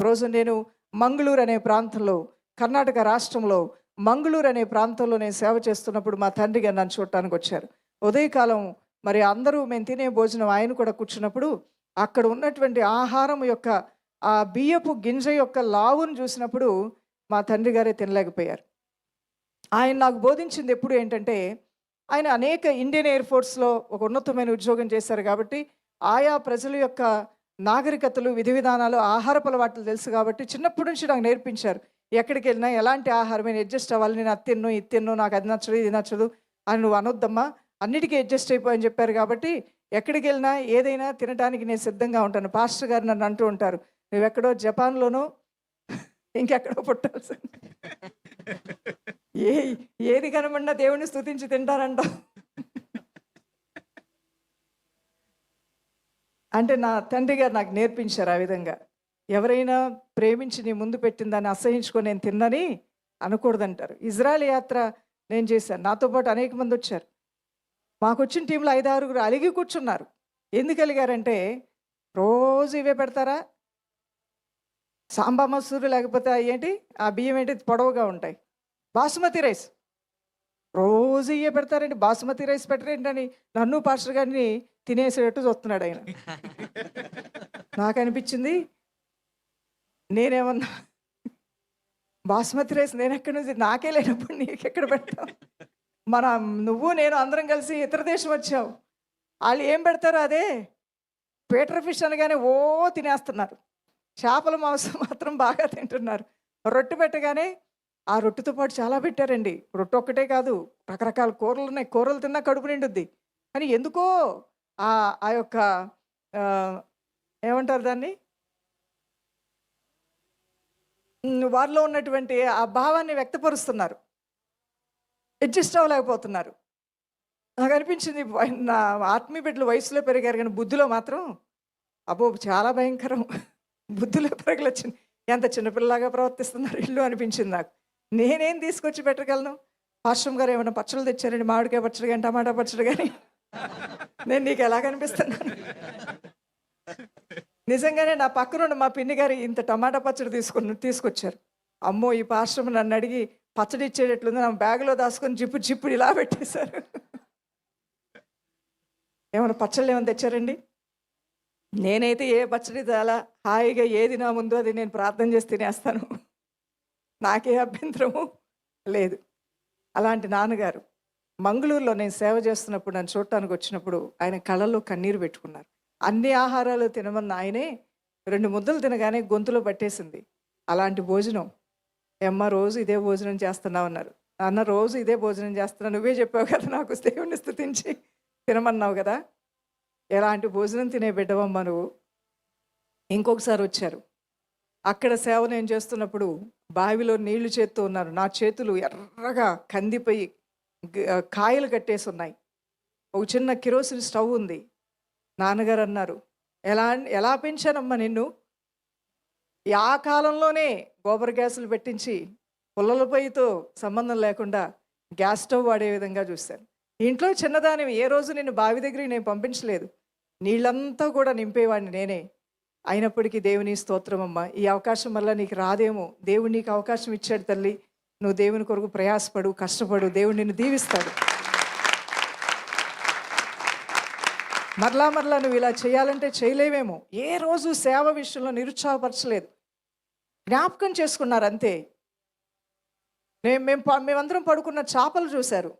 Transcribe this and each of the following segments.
రోజు నేను మంగళూరు అనే ప్రాంతంలో, కర్ణాటక రాష్ట్రంలో మంగళూరు అనే ప్రాంతంలో నేను సేవ చేస్తున్నప్పుడు మా తండ్రి గారు నన్ను చూడటానికి వచ్చారు. ఉదయకాలం మరి అందరూ మేము తినే భోజనం ఆయన కూడా కూర్చున్నప్పుడు అక్కడ ఉన్నటువంటి ఆహారం యొక్క ఆ బియ్యపు గింజ యొక్క లావును చూసినప్పుడు మా తండ్రి గారే తినలేకపోయారు. ఆయన నాకు బోధించింది ఎప్పుడు ఏంటంటే, ఆయన అనేక ఇండియన్ ఎయిర్ ఫోర్స్‌లో ఒక ఉన్నతమైన ఉద్యోగం చేశారు కాబట్టి, ఆయా ప్రజల యొక్క నాగరికతలు, విధి విధానాలు, ఆహారపు అలవాట్లు తెలుసు కాబట్టి చిన్నప్పటి నుంచి నాకు నేర్పించారు. ఎక్కడికెళ్ళినా ఎలాంటి ఆహారమైనా అడ్జస్ట్ అవ్వాలి. నేను అది తినను, ఇది తినను, నాకు అది నచ్చదు, ఇది నచ్చదు అని నువ్వు అనొద్దమ్మా. అన్నిటికీ అడ్జస్ట్ అయిపో అని చెప్పారు కాబట్టి, ఎక్కడికెళ్ళినా ఏదైనా తినటానికి నేను సిద్ధంగా ఉంటాను. పాస్టర్ గారు నన్ను అంటూ ఉంటారు, "నువ్వెక్కడో జపాన్‌లోనో ఇంకెక్కడో పుట్టాల్సింది. ఏ ఏది కనబడినా దేవుడిని స్తుతించి తింటారంటావు." అంటే నా తండ్రి గారు నాకు నేర్పించారు ఆ విధంగా. ఎవరైనా ప్రేమించి నీ ముందు పెట్టిన దాన్ని అసహించుకొని నేను తిన్నని అనకూడదంటారు. ఇజ్రాయెల్ యాత్ర నేను చేశాను. నాతో పాటు అనేక మంది వచ్చారు. మాకొచ్చిన టీంలో 5, 6 అలిగి కూర్చున్నారు. ఎందుకు అలిగారంటే, రోజు ఇవే పెడతారా? సాంబా మసూరు లేకపోతే ఏంటి ఆ బియ్యం ఏంటి పొడవుగా ఉంటాయి, బాసుమతి రైస్. రోజు ఇవే పెడతారండి, బాసుమతి రైస్ పెట్టరేంటని నన్ను పాస్టర్ గారిని తినేసేటట్టు చూస్తున్నాడు ఆయన. నాకు అనిపించింది, నేనేమన్నా బాస్మతి రైస్ నేను ఎక్కడి నుంచి, నాకే లేనప్పుడు నీకెక్కడ పెడతావు? నువ్వు నేను అందరం కలిసి ఇతర దేశం వచ్చావు. వాళ్ళు ఏం పెడతారో అదే. పీటర్ ఫిష్ అనగానే ఓ తినేస్తున్నారు. చేపల మాంసం మాత్రం బాగా తింటున్నారు. రొట్టె పెట్టగానే ఆ రొట్టెతో పాటు చాలా పెట్టారండి. రొట్టె ఒక్కటే కాదు, రకరకాల కూరలు ఉన్నాయి. కూరలు తిన్నా కడుపు నిండుద్ది. కానీ ఎందుకో ఆ యొక్క ఏమంటారు దాన్ని, వారిలో ఉన్నటువంటి ఆ భావాన్ని వ్యక్తపరుస్తున్నారు. అడ్జస్ట్ అవ్వలేకపోతున్నారు. నాకు అనిపించింది, నా ఆత్మీయ బిడ్డలు వయసులో పెరిగారు కానీ బుద్ధిలో మాత్రం అబ్బో చాలా భయంకరం. బుద్ధిలో పెరగలు వచ్చింది. ఎంత చిన్నపిల్లలాగా ప్రవర్తిస్తున్నారు ఇల్లు అనిపించింది నాకు. నేనేం తీసుకొచ్చి పెట్టగలను? పాశ్రం గారు ఏమైనా పచ్చళ్ళు తెచ్చారండి, మామిడికాయ పచ్చడి కానీ టమాటా పచ్చడి కానీ. నేను నీకు ఎలా కనిపిస్తున్నాను? నిజంగానే నా పక్కనున్న మా పిన్ని గారు ఇంత టమాటా పచ్చడి తీసుకొచ్చారు. అమ్మో, ఈ పాశ్రం నన్ను అడిగి పచ్చడి ఇచ్చేటట్లుంది. నా బ్యాగ్లో దాచుకొని జిప్పుడు ఇలా పెట్టేశారు. ఏమైనా పచ్చళ్ళు ఏమైనా తెచ్చారండి? నేనైతే ఏ పచ్చడి చాలా హాయిగా ఏది నా ముందు అది నేను ప్రార్థన చేసి తినేస్తాను. నాకే అభ్యంతరము లేదు. అలాంటి నాన్నగారు మంగళూరులో నేను సేవ చేస్తున్నప్పుడు నన్ను చూడటానికి వచ్చినప్పుడు ఆయన కళ్ళల్లో కన్నీరు పెట్టుకున్నారు. అన్ని ఆహారాలు తినమన్న ఆయనే 2 ముద్దలు తినగానే గొంతులో పట్టేసింది. అలాంటి భోజనం, అమ్మ రోజు ఇదే భోజనం చేస్తున్నావు అన్నారు. నాన్న రోజు ఇదే భోజనం చేస్తున్నా, నువ్వే చెప్పావు కదా నాకు దేవుణ్ణి స్తుతించి తినమన్నావు కదా, ఎలాంటి భోజనం తినే బిడ్డవమ్మ నువ్వు. ఇంకొకసారి వచ్చారు. అక్కడ సేవ నేను చేస్తున్నప్పుడు బావిలో నీళ్లు చేస్తూ ఉన్నారు. నా చేతులు ఎర్రగా కందిపోయి కాయలు కట్టేసి ఉన్నాయి. ఒక చిన్న కిరోసిన్ స్టవ్ ఉంది. నాన్నగారు అన్నారు, ఎలా పెంచానమ్మా నిన్ను? ఆ కాలంలోనే గోబర్ గ్యాసులు పెట్టించి పుల్లల పొయ్యితో సంబంధం లేకుండా గ్యాస్ స్టవ్ వాడే విధంగా చూశాను. ఇంట్లో చిన్నదానివి, ఏ రోజు నిన్ను బావి దగ్గరికి నేను పంపించలేదు. నీళ్ళంతా కూడా నింపేవాడిని నేనే. అయినప్పటికీ దేవుని స్తోత్రం అమ్మ, ఈ అవకాశం వల్ల నీకు రాదేమో, దేవుడు నీకు అవకాశం ఇచ్చాడు తల్లి, నువ్వు దేవుని కొరకు ప్రయాసపడు, కష్టపడు, దేవుడు నిన్ను దీవిస్తాడు. మరలా నువ్వు ఇలా చేయాలంటే చేయలేవేమో. ఏ రోజు సేవ విషయంలో నిరుత్సాహపరచలేదు, జ్ఞాపకం చేసుకున్నారు అంతే. మేమందరం పడుకున్న చేపలు చూశారు.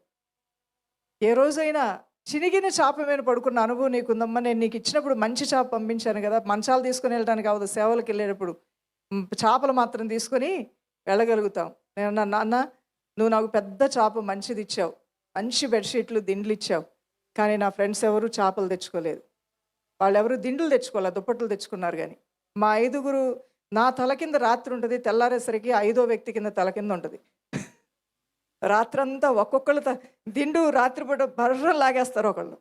ఏ రోజైనా చినిగిన చేప మీద పడుకున్న అనుభవం నీకుందమ్మా? నేను నీకు ఇచ్చినప్పుడు మంచి చేప పంపించాను కదా, మంచాలు తీసుకొని వెళ్ళడానికి అవ్వదు, సేవలకు వెళ్ళేటప్పుడు చేపలు మాత్రం తీసుకొని వెళ్ళగలుగుతాం. నేను నాన్న, నువ్వు నాకు పెద్ద చేప మంచిది ఇచ్చావు, మంచి బెడ్షీట్లు దిండ్లు ఇచ్చావు, కానీ నా ఫ్రెండ్స్ ఎవరు చేపలు తెచ్చుకోలేదు. వాళ్ళు ఎవరు దిండులు తెచ్చుకోవాలి, దుప్పట్లు తెచ్చుకున్నారు. కానీ మా 5గురు నా తల కింద రాత్రి ఉంటుంది, తెల్లారేసరికి 5వ వ్యక్తి కింద తల కింద ఉంటుంది. రాత్రంతా ఒక్కొక్కళ్ళు దిండు రాత్రిపూట బర్రం లాగేస్తారు ఒకళ్ళు.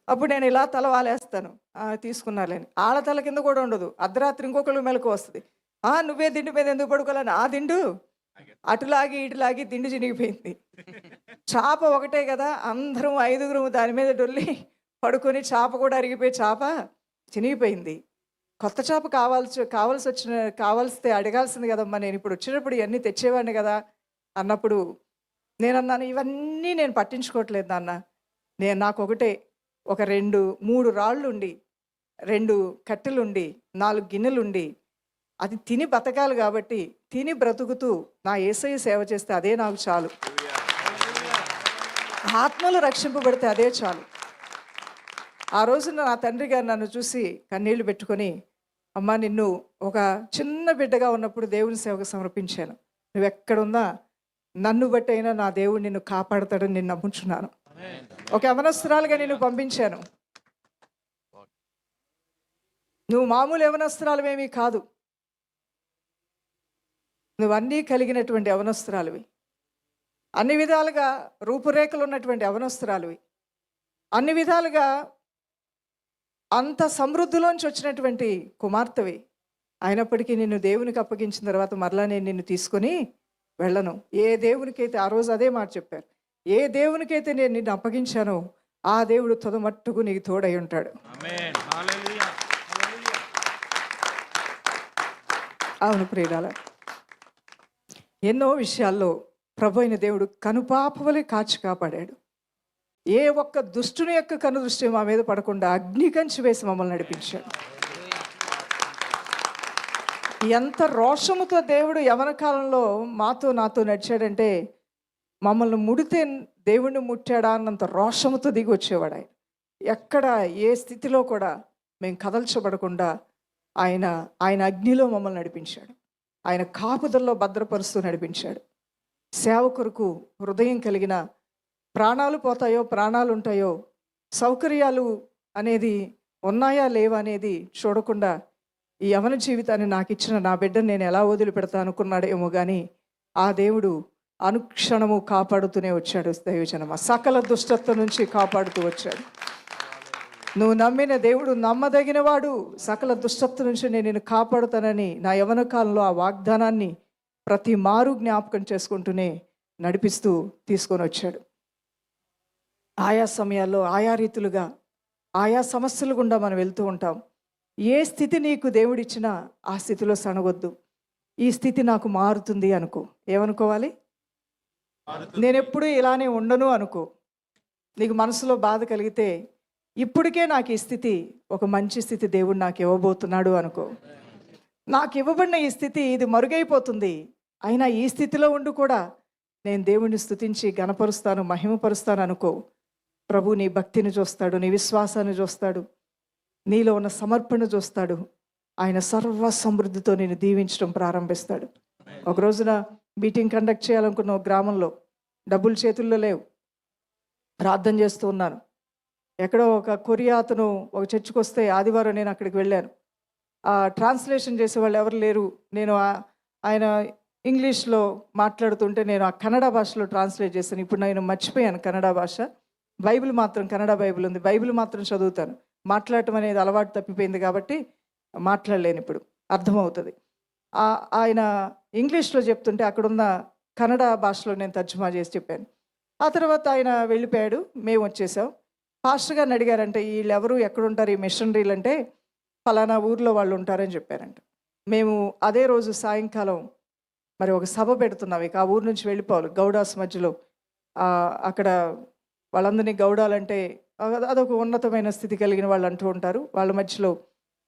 అప్పుడు నేను ఇలా తల వాలేస్తాను, తీసుకున్నారులేని. ఆళ్ళ తల కింద కూడా ఉండదు. అర్ధరాత్రి ఇంకొకళ్ళు మెలకు వస్తుంది, నువ్వే దిండు మీద ఎందుకు పడుకోవాలని. ఆ దిండు అటులాగి ఇటులాగి దిండు చినిగిపోయింది. చేప ఒకటే కదా, అందరం 5గురు దాని మీద డొల్లి పడుకొని చేప కూడా అరిగిపోయి చేప చినిగిపోయింది. కొత్త చేప కావాల్సితే అడగాల్సింది కదమ్మా, నేను ఇప్పుడు వచ్చినప్పుడు ఇవన్నీ తెచ్చేవాడిని కదా అన్నప్పుడు నేనన్నాను, ఇవన్నీ నేను పట్టించుకోవట్లేదు నాన్న. నాకు ఒకటే, ఒక 2-3 రాళ్ళుండి, 2 కట్టెలుండి, 4 గిన్నెలుండి, అది తిని బతకాలి కాబట్టి తిని బ్రతుకుతూ నా యేసయ్య సేవ చేస్తే అదే నాకు చాలు. ఆత్మలు రక్షింపబడితే అదే చాలు. ఆ రోజున నా తండ్రి గారు నన్ను చూసి కన్నీళ్లు పెట్టుకొని, అమ్మా నిన్ను ఒక చిన్న బిడ్డగా ఉన్నప్పుడు దేవుని సేవకు సమర్పించాను, నువ్వెక్కడున్నా నన్ను బట్టి అయినా నా దేవుడు నిన్ను కాపాడతాడని నేను నమ్ముచున్నాను. ఒక యవనస్తురాలుగా నిన్ను పంపించాను. నువ్వు మామూలు యవనస్తురాలువేమీ కాదు, నువ్వన్నీ కలిగినటువంటి యవనస్తురాలువి, అన్ని విధాలుగా రూపురేఖలు ఉన్నటువంటి యవనస్తురాలువి, అన్ని విధాలుగా అంత సమృద్ధిలోంచి వచ్చినటువంటి కుమార్తెవి. అయినప్పటికీ నిన్ను దేవునికి అప్పగించిన తర్వాత మరలా నేను నిన్ను తీసుకొని వెళ్ళను. ఏ దేవునికైతే, ఆ రోజు అదే మాట చెప్పారు, ఏ దేవునికైతే నేను నిన్ను అప్పగించానో ఆ దేవుడు తొదమట్టుకు నీకు తోడై ఉంటాడు. అవును ప్రియులార, ఎన్నో విషయాల్లో ప్రభు అయిన దేవుడు కనుపాపవలే కాచి కాపాడాడు. ఏ ఒక్క దుష్టుని యొక్క కనుదృష్టి మా మీద పడకుండా అగ్ని కంచి వేసి మమ్మల్ని నడిపించాడు. ఎంత రోషముతో దేవుడు యవన కాలంలో నాతో నడిచాడంటే, మమ్మల్ని ముడితే దేవుణ్ణి ముట్టాడా అన్నంత రోషముతో దిగి వచ్చేవాడు ఆయన. ఎక్కడ ఏ స్థితిలో కూడా మేము కదల్చబడకుండా ఆయన అగ్నిలో మమ్మల్ని నడిపించాడు. ఆయన కాపుదల్లో భద్రపరుస్తూ నడిపించాడు. సేవ కొరకు హృదయం కలిగిన, ప్రాణాలు పోతాయో ప్రాణాలు ఉంటాయో, సౌకర్యాలు అనేది ఉన్నాయా లేవా అనేది చూడకుండా ఈ యవన జీవితాన్ని నాకు ఇచ్చిన నా బిడ్డను నేను ఎలా వదిలిపెడతా అనుకున్నాడేమో కానీ ఆ దేవుడు అనుక్షణము కాపాడుతూనే వచ్చాడు. దైవజనమా, సకల దుష్టత్వం నుంచి కాపాడుతూ వచ్చాడు. నువ్వు నమ్మిన దేవుడు నమ్మదగినవాడు, సకల దుష్టత్వం నుంచి నేను నిన్ను కాపాడుతానని నా యవన కాలంలో ఆ వాగ్దానాన్ని ప్రతి మారు జ్ఞాపకం చేసుకుంటూనే నడిపిస్తూ తీసుకొని వచ్చాడు. ఆయా సమయాల్లో ఆయా రీతులుగా ఆయా సమస్యలు గుండా మనం వెళ్తూ ఉంటాం. ఏ స్థితి నీకు దేవుడిచ్చినా ఆ స్థితిలో సనగొద్దు. ఈ స్థితి నాకు మారుతుంది అనుకో. ఏమనుకోవాలి? నేను ఎప్పుడూ ఇలానే ఉండను అనుకో. నీకు మనసులో బాధ కలిగితే ఇప్పటికే నాకు ఈ స్థితి ఒక మంచి స్థితి దేవుడు నాకు ఇవ్వబోతున్నాడు అనుకో. నాకు ఇవ్వబడిన ఈ స్థితి ఇది మరుగైపోతుంది, అయినా ఈ స్థితిలో ఉండి కూడా నేను దేవుణ్ణి స్తుతించి గణపరుస్తాను, మహిమపరుస్తాను అనుకో. ప్రభు నీ భక్తిని చూస్తాడు, నీ విశ్వాసాన్ని చూస్తాడు, నీలో ఉన్న సమర్పణ చూస్తాడు. ఆయన సర్వ సమృద్ధితో నేను దీవించడం ప్రారంభిస్తాడు. ఒక రోజున మీటింగ్ కండక్ట్ చేయాలనుకున్న ఒక గ్రామంలో డబ్బులు చేతుల్లో లేవు. ప్రార్థన చేస్తూ ఉన్నాను. ఎక్కడో ఒక కొరియా అతను ఒక చర్చికి వస్తే ఆదివారం నేను అక్కడికి వెళ్ళాను. ట్రాన్స్లేషన్ చేసేవాళ్ళు ఎవరు లేరు. నేను ఆయన ఇంగ్లీష్లో మాట్లాడుతుంటే నేను ఆ కన్నడ భాషలో ట్రాన్స్లేట్ చేశాను. ఇప్పుడు నేను మర్చిపోయాను కన్నడ భాష. బైబిల్ మాత్రం కన్నడ బైబిల్ ఉంది, బైబిల్ మాత్రం చదువుతాను. మాట్లాడటం అనేది అలవాటు తప్పిపోయింది కాబట్టి మాట్లాడలేను, ఇప్పుడు అర్థమవుతుంది. ఆయన ఇంగ్లీష్లో చెప్తుంటే అక్కడున్న కన్నడ భాషలో నేను తర్జుమా చేసి చెప్పాను. ఆ తర్వాత ఆయన వెళ్ళిపోయాడు, మేము వచ్చేసాం. పాస్టర్ గారిని అడిగారంటే, వీళ్ళెవరు ఎక్కడుంటారు ఈ మిషనరీలు అంటే, ఫలానా ఊర్లో వాళ్ళు ఉంటారని చెప్పారంట. మేము అదే రోజు సాయంకాలం మరి ఒక సభ పెడుతున్నాం. ఇక ఆ ఊరు నుంచి వెళ్ళిపోవాలి. గౌడాస్ మధ్యలో అక్కడ వాళ్ళందరినీ గౌడాలంటే అదొక ఉన్నతమైన స్థితి కలిగిన వాళ్ళు అంటూ ఉంటారు. వాళ్ళ మధ్యలో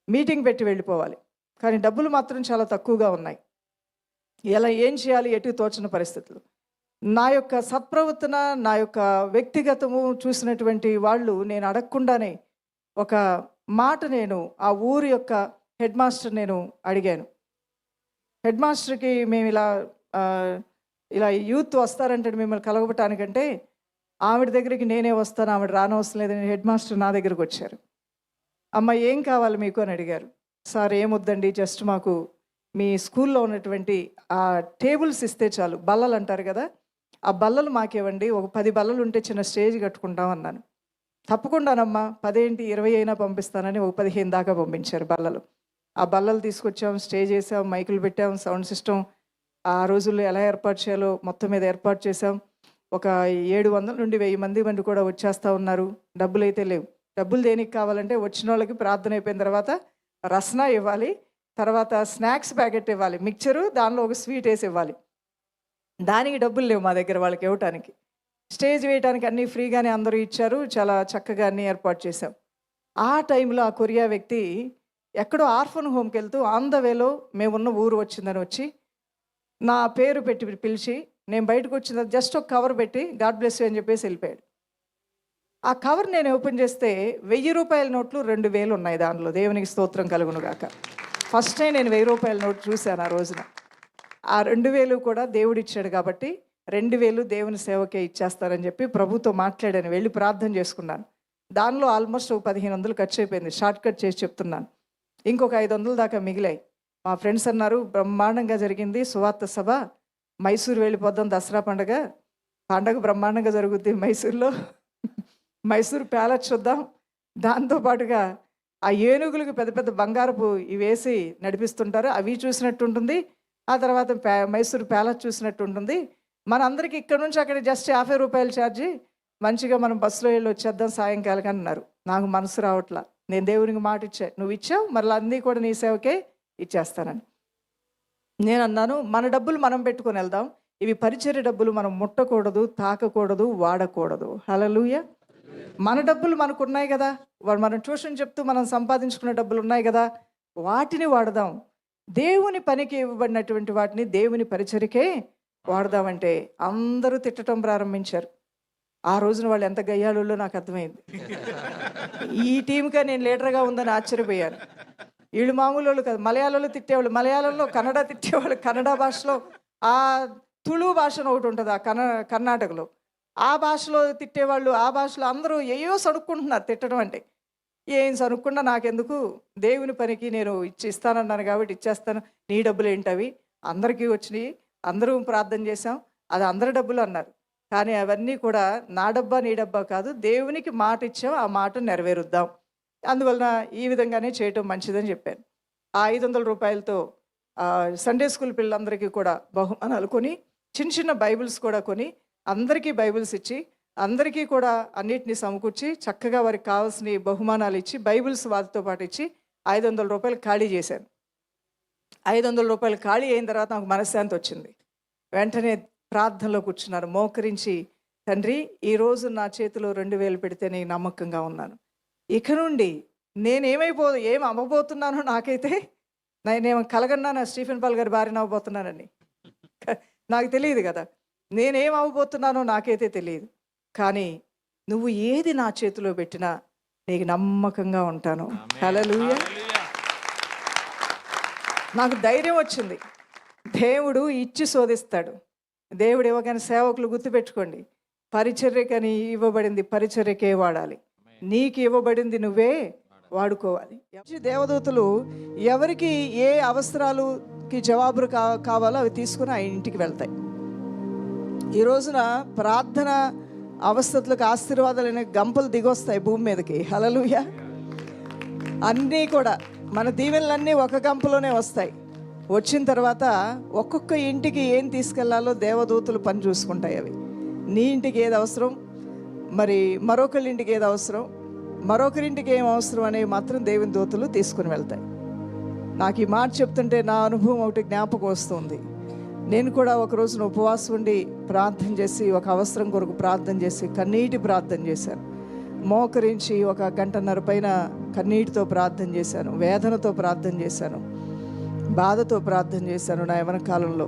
మీటింగ్ పెట్టి వెళ్ళిపోవాలి. కానీ డబ్బులు మాత్రం చాలా తక్కువగా ఉన్నాయి. ఎలా ఏం చేయాలి ఎటు తోచని పరిస్థితులు. నా యొక్క సత్ప్రవర్తన, నా యొక్క వ్యక్తిగతము చూసినటువంటి వాళ్ళు నేను అడగకుండానే ఒక మాట నేను ఆ ఊరి యొక్క హెడ్ మాస్టర్ నేను అడిగాను. హెడ్ మాస్టర్కి మేము ఇలా యూత్ వస్తారంటే మిమ్మల్ని కలగబటానికంటే ఆవిడ దగ్గరికి నేనే వస్తాను, ఆవిడ రానవసరం లేదని హెడ్ మాస్టర్ నా దగ్గరకు వచ్చారు. అమ్మ ఏం కావాలి మీకు అని అడిగారు. సార్ ఏమొద్దండి, జస్ట్ మాకు మీ స్కూల్లో ఉన్నటువంటి ఆ టేబుల్స్ ఇస్తే చాలు, బల్లలు అంటారు కదా, ఆ బల్లలు మాకేవ్వండి, ఒక 10 బల్లలు ఉంటే చిన్న స్టేజ్ కట్టుకుంటాం అన్నాను. తప్పకుండానమ్మా, 10 ఏంటి 20 అయినా పంపిస్తానని ఒక 15 దాకా పంపించారు బల్లలు. ఆ బల్లలు తీసుకొచ్చాం, స్టేజ్ వేసాం, మైకులు పెట్టాం, సౌండ్ సిస్టమ్ ఆ రోజుల్లో ఎలా ఏర్పాటు చేయాలో మొత్తం మీద ఏర్పాటు చేసాం. ఒక 700 నుండి 1000 మంది కూడా వచ్చేస్తూ ఉన్నారు. డబ్బులు అయితే లేవు. డబ్బులు దేనికి కావాలంటే వచ్చిన వాళ్ళకి ప్రార్థన అయిపోయిన తర్వాత రస్నా ఇవ్వాలి, తర్వాత స్నాక్స్ ప్యాకెట్ ఇవ్వాలి, మిక్చరు, దానిలో ఒక స్వీట్ వేసి ఇవ్వాలి. దానికి డబ్బులు లేవు మా దగ్గర వాళ్ళకి ఇవ్వటానికి. స్టేజ్ వేయడానికి అన్నీ ఫ్రీగానే అందరూ ఇచ్చారు. చాలా చక్కగా అన్నీ ఏర్పాటు చేశాం. ఆ టైంలో ఆ కొరియా వ్యక్తి ఎక్కడో ఆర్ఫన్ హోమ్కి వెళ్తూ ఆన్ ద వేలో మేమున్న ఊరు వచ్చిందని వచ్చి నా పేరు పెట్టి పిలిచి, నేను బయటకు వచ్చిన జస్ట్ ఒక కవర్ పెట్టి గాడ్ బ్లెస్ యూ అని చెప్పేసి వెళ్ళిపోయాడు. ఆ కవర్ నేను ఓపెన్ చేస్తే 1000 రూపాయల నోట్లు 2000 ఉన్నాయి దానిలో. దేవునికి స్తోత్రం కలుగును గాక. ఫస్ట్ టైం నేను 1000 రూపాయల నోట్ చూశాను ఆ రోజున. ఆ 2000 కూడా దేవుడిచ్చాడు కాబట్టి 2000 దేవుని సేవకే ఇచ్చేస్తారని చెప్పి ప్రభుతో మాట్లాడాను. వెళ్ళి ప్రార్థన చేసుకున్నాను. దానిలో ఆల్మోస్ట్ 1500 ఖర్చు అయిపోయింది. షార్ట్ కట్ చేసి చెప్తున్నాను. ఇంకొక 500 దాకా మిగిలాయి. మా ఫ్రెండ్స్ అన్నారు, బ్రహ్మాండంగా జరిగింది సువార్త సభ, మైసూరు వెళ్ళిపోద్దాం, దసరా పండగ బ్రహ్మాండంగా జరుగుద్ది మైసూరులో, మైసూరు ప్యాలెస్ చూద్దాం, దాంతోపాటుగా ఆ ఏనుగులకు పెద్ద పెద్ద బంగారపు ఇవేసి నడిపిస్తుంటారు, అవి చూసినట్టు ఉంటుంది, ఆ తర్వాత మైసూరు ప్యాలెస్ చూసినట్టు ఉంటుంది, మనందరికీ ఇక్కడ నుంచి అక్కడ జస్ట్ 50 రూపాయలు ఛార్జీ, మంచిగా మనం బస్సులో వెళ్ళి వచ్చేద్దాం సాయంకాలం అన్నారు. నాకు మనసు రావట్లా. నేను దేవునికి మాట ఇచ్చా, నువ్వు ఇచ్చావు, మరలా అన్నీ కూడా నీ సేవకే ఇచ్చేస్తానని నేను అన్నాను. మన డబ్బులు మనం పెట్టుకొని వెళ్దాం, ఇవి పరిచర్య డబ్బులు మనం ముట్టకూడదు, తాకకూడదు, వాడకూడదు. హల్లెలూయా. మన డబ్బులు మనకు ఉన్నాయి కదా, మనం ట్యూషన్ చెప్తూ మనం సంపాదించుకున్న డబ్బులు ఉన్నాయి కదా, వాటిని వాడదాం. దేవుని పనికి ఇవ్వబడినటువంటి వాటిని దేవుని పరిచర్యకే వాడదామంటే అందరూ తిట్టడం ప్రారంభించారు. ఆ రోజున వాళ్ళు ఎంత గయ్యాళుల్లో నాకు అర్థమైంది. ఈ టీంగా నేను లీడర్గా ఉందని ఆశ్చర్యపోయాను. వీళ్ళు మామూలు వాళ్ళు కాదు, మలయాళంలో తిట్టేవాళ్ళు మలయాళంలో, కన్నడ తిట్టేవాళ్ళు కన్నడ భాషలో, ఆ తుళు భాష ఒకటి ఉంటుంది ఆ కర్ణాటకలో, ఆ భాషలో తిట్టేవాళ్ళు, ఆ భాషలో అందరూ ఏయో సడుక్కుంటున్నారు. తిట్టడం అంటే ఏం సనుక్కుండా నాకెందుకు, దేవుని పనికి నేను ఇస్తానన్నాను కాబట్టి ఇచ్చేస్తాను, నీ డబ్బులు ఏంటవి, అందరికీ వచ్చినాయి, అందరూ ప్రార్థన చేశాం, అది అందరి డబ్బులు అన్నారు. కానీ అవన్నీ కూడా నా డబ్బా నీ డబ్బా కాదు, దేవునికి మాట ఇచ్చాం, ఆ మాట నెరవేరుద్దాం, అందువలన ఈ విధంగానే చేయటం మంచిదని చెప్పాను. ఆ 500 రూపాయలతో సండే స్కూల్ పిల్లలందరికీ కూడా బహుమానాలు కొని, చిన్న చిన్న బైబిల్స్ కూడా కొని, అందరికీ బైబిల్స్ ఇచ్చి, అందరికీ కూడా అన్నిటినీ సమకూర్చి చక్కగా వారికి కావాల్సిన బహుమానాలు ఇచ్చి, బైబిల్స్ వాటితో పాటు ఇచ్చి 500 రూపాయలు ఖాళీ చేశాను. 500 రూపాయలు ఖాళీ అయిన తర్వాత నాకు మనశ్శాంతి వచ్చింది. వెంటనే ప్రార్థనలో కూర్చున్నారు, మోకరించి, తండ్రి ఈరోజు నా చేతిలో 2000 పెడితే నేను నమ్మకంగా ఉన్నాను, ఇక నుండి ఏం అమ్మబోతున్నానో నాకైతే, నేనేమో కలగన్నాను స్టీఫెన్ పాల్ గారి భార్యను అవ్వబోతున్నానని నాకు తెలియదు కదా, నేనేం అవ్వబోతున్నానో నాకైతే తెలియదు, కానీ నువ్వు ఏది నా చేతిలో పెట్టినా నీకు నమ్మకంగా ఉంటాను. హల్లెలూయా. నాకు ధైర్యం వచ్చింది. దేవుడు ఇచ్చి శోధిస్తాడు. దేవుడు ఇవ్వగానే సేవకులు గుర్తుపెట్టుకోండి, పరిచర్యకని ఇవ్వబడింది పరిచర్యకే వాడాలి, నీకు ఇవ్వబడింది నువ్వే వాడుకోవాలి. దేవదూతలు ఎవరికి ఏ అవసరాలకి జవాబులు కావాలో అవి తీసుకుని ఆ ఇంటికి వెళ్తాయి. ఈ రోజున ప్రార్థన అవస్థలకు ఆశీర్వాదాలైన గంపలు దిగొస్తాయి భూమి మీదకి. హల్లెలూయా. అన్నీ కూడా మన దీవెనలన్నీ ఒక గంపలోనే వస్తాయి. వచ్చిన తర్వాత ఒక్కొక్క ఇంటికి ఏం తీసుకెళ్లాలో దేవదూతలు పని చూసుకుంటాయి. అవి నీ ఇంటికి ఏది అవసరం, మరి మరొకరి ఇంటికి ఏది అవసరం, మరొకరింటికి ఏం అవసరం అనేవి మాత్రం దేవుని దూతలు తీసుకుని వెళ్తాయి. నాకు ఈ మాట చెప్తుంటే నా అనుభవం ఒకటి జ్ఞాపకం వస్తుంది. నేను కూడా ఒక రోజున ఉపవాసం ఉండి ప్రార్థన చేసి, ఒక అవసరం కొరకు ప్రార్థన చేసి, కన్నీటి ప్రార్థన చేశాను. మోకరించి 1 గంటన్నర పైన కన్నీటితో ప్రార్థన చేశాను, వేదనతో ప్రార్థన చేశాను, బాధతో ప్రార్థన చేశాను. నా యవ్వన కాలంలో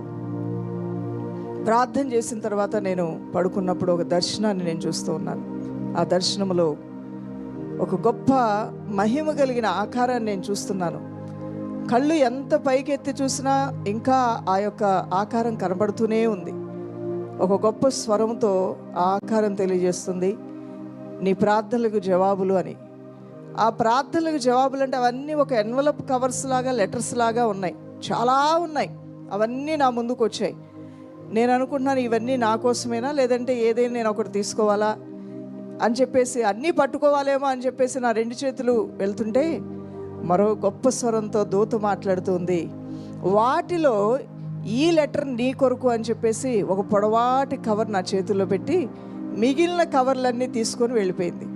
ప్రార్థన చేసిన తర్వాత నేను పడుకున్నప్పుడు ఒక దర్శనాన్ని నేను చూస్తూ ఉన్నాను. ఆ దర్శనంలో ఒక గొప్ప మహిమ కలిగిన ఆకారాన్ని నేను చూస్తున్నాను. కళ్ళు ఎంత పైకెత్తి చూసినా ఇంకా ఆ యొక్క ఆకారం కనబడుతూనే ఉంది. ఒక గొప్ప స్వరంతో ఆ ఆకారం తెలియజేస్తుంది, నీ ప్రార్థనలకు జవాబులు అని. ఆ ప్రార్థనలకు జవాబులు అంటే అవన్నీ ఒక ఎన్వలప్ కవర్స్ లాగా, లెటర్స్ లాగా ఉన్నాయి, చాలా ఉన్నాయి. అవన్నీ నా ముందుకు వచ్చాయి. నేను అనుకుంటున్నాను, ఇవన్నీ నా కోసమేనా, లేదంటే ఏదైనా నేను ఒకటి తీసుకోవాలా అని చెప్పేసి, అన్నీ పట్టుకోవాలేమో అని చెప్పేసి నా 2 చేతులు వెళ్తుంటే మరో గొప్ప స్వరంతో దూత మాట్లాడుతుంది, వాటిలో ఈ లెటర్ నీ కొరకు అని చెప్పేసి ఒక పొడవాటి కవర్ నా చేతుల్లో పెట్టి మిగిలిన కవర్లన్నీ తీసుకొని వెళ్ళిపోయింది.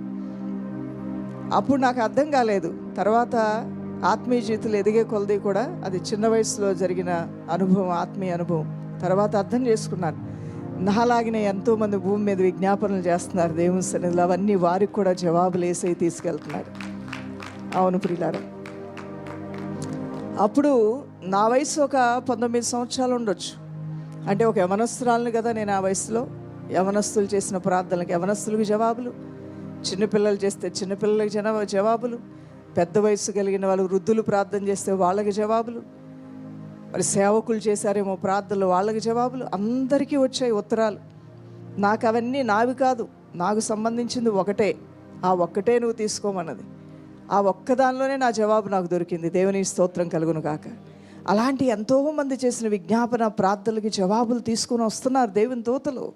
అప్పుడు నాకు అర్థం కాలేదు. తర్వాత ఆత్మీయ జీవితంలో ఎదిగే కొలది కూడా అది చిన్న వయసులో జరిగిన అనుభవం, ఆత్మీయ అనుభవం. తర్వాత అర్థం చేసుకున్నాను, నాలాగిన ఎంతోమంది భూమి మీద విజ్ఞాపనలు చేస్తున్నారు దేవుని సన్నిధిలో, అవన్నీ వారికి కూడా జవాబులు వేసి తీసుకెళ్తున్నాడు. అవును ప్రియులారా, అప్పుడు నా వయసు ఒక 19 సంవత్సరాలు ఉండొచ్చు. అంటే ఒక యవనస్తురాలను కదా నేను ఆ వయసులో. యవనస్తులు చేసిన ప్రార్థనలకు యవనస్తులకు జవాబులు, చిన్నపిల్లలు చేస్తే చిన్నపిల్లలకి జవాబులు, పెద్ద వయసు కలిగిన వాళ్ళు వృద్ధులు ప్రార్థన చేస్తే వాళ్ళకి జవాబులు, మరి సేవకులు చేశారేమో ప్రార్థనలు, వాళ్ళకి జవాబులు. అందరికీ వచ్చాయి ఉత్తరాలు. నాకు అవన్నీ నావి కాదు, నాకు సంబంధించింది ఒకటే. ఆ ఒక్కటే నువ్వు తీసుకోమన్నది. ఆ ఒక్కదానిలోనే నా జవాబు నాకు దొరికింది. దేవుని స్తోత్రం కలుగును గాక. అలాంటి ఎంతోమంది చేసిన విజ్ఞాపన ప్రార్థనలకి జవాబులు తీసుకొని వస్తున్నారు దేవుని దూతలు.